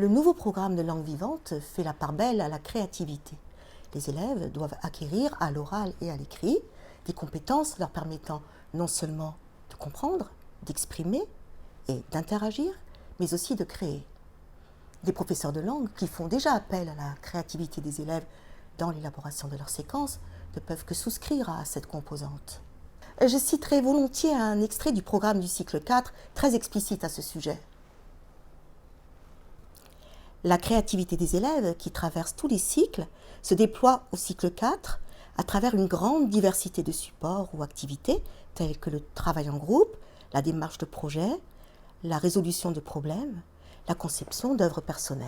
Le nouveau programme de langue vivante fait la part belle à la créativité. Les élèves doivent acquérir à l'oral et à l'écrit des compétences leur permettant non seulement de comprendre, d'exprimer et d'interagir, mais aussi de créer. Des professeurs de langue qui font déjà appel à la créativité des élèves dans l'élaboration de leurs séquences ne peuvent que souscrire à cette composante. Je citerai volontiers un extrait du programme du cycle 4 très explicite à ce sujet. La créativité des élèves qui traversent tous les cycles se déploie au cycle 4 à travers une grande diversité de supports ou activités tels que le travail en groupe, la démarche de projet, la résolution de problèmes, la conception d'œuvres personnelles.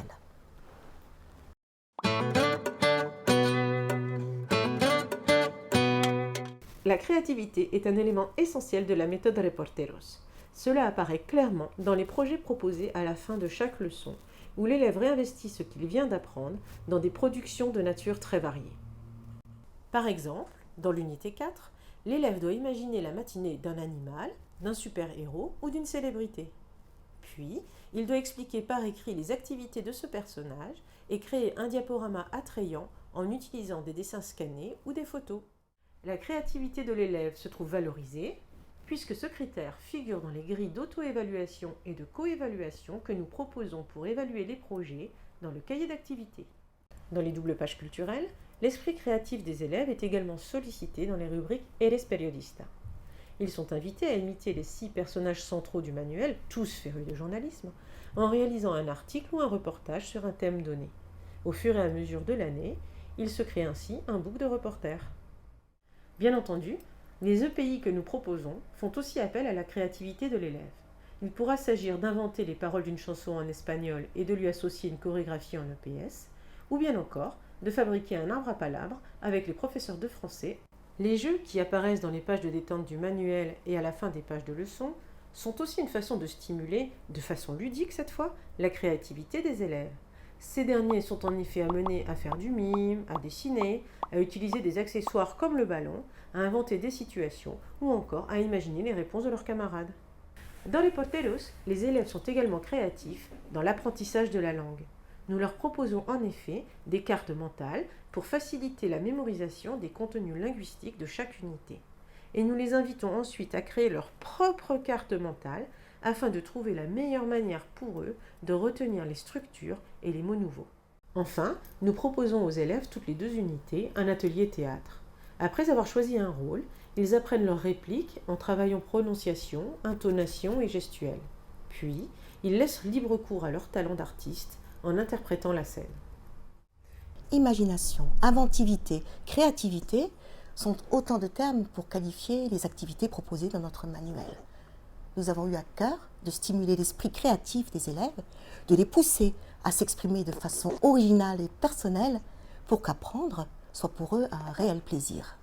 La créativité est un élément essentiel de la méthode Reporteros. Cela apparaît clairement dans les projets proposés à la fin de chaque leçon, où l'élève réinvestit ce qu'il vient d'apprendre dans des productions de nature très variée. Par exemple, dans l'unité 4, l'élève doit imaginer la matinée d'un animal, d'un super-héros ou d'une célébrité. Puis, il doit expliquer par écrit les activités de ce personnage et créer un diaporama attrayant en utilisant des dessins scannés ou des photos. La créativité de l'élève se trouve valorisée puisque ce critère figure dans les grilles d'auto-évaluation et de co-évaluation que nous proposons pour évaluer les projets dans le cahier d'activité. Dans les doubles pages culturelles, l'esprit créatif des élèves est également sollicité dans les rubriques Eres Periodista. Ils sont invités à imiter les 6 personnages centraux du manuel, tous férus de journalisme, en réalisant un article ou un reportage sur un thème donné. Au fur et à mesure de l'année, il se crée ainsi un book de reporters. Bien entendu, les EPI que nous proposons font aussi appel à la créativité de l'élève. Il pourra s'agir d'inventer les paroles d'une chanson en espagnol et de lui associer une chorégraphie en EPS, ou bien encore de fabriquer un arbre à palabres avec les professeurs de français. Les jeux qui apparaissent dans les pages de détente du manuel et à la fin des pages de leçons sont aussi une façon de stimuler, de façon ludique cette fois, la créativité des élèves. Ces derniers sont en effet amenés à faire du mime, à dessiner, à utiliser des accessoires comme le ballon, à inventer des situations ou encore à imaginer les réponses de leurs camarades. Dans les Porteros, les élèves sont également créatifs dans l'apprentissage de la langue. Nous leur proposons en effet des cartes mentales pour faciliter la mémorisation des contenus linguistiques de chaque unité. Et nous les invitons ensuite à créer leur propre carte mentale afin de trouver la meilleure manière pour eux de retenir les structures et les mots nouveaux. Enfin, nous proposons aux élèves toutes les 2 unités un atelier théâtre. Après avoir choisi un rôle, ils apprennent leurs répliques en travaillant prononciation, intonation et gestuelle. Puis, ils laissent libre cours à leur talent d'artiste en interprétant la scène. Imagination, inventivité, créativité sont autant de termes pour qualifier les activités proposées dans notre manuel. Nous avons eu à cœur de stimuler l'esprit créatif des élèves, de les pousser à s'exprimer de façon originale et personnelle pour qu'apprendre soit pour eux un réel plaisir.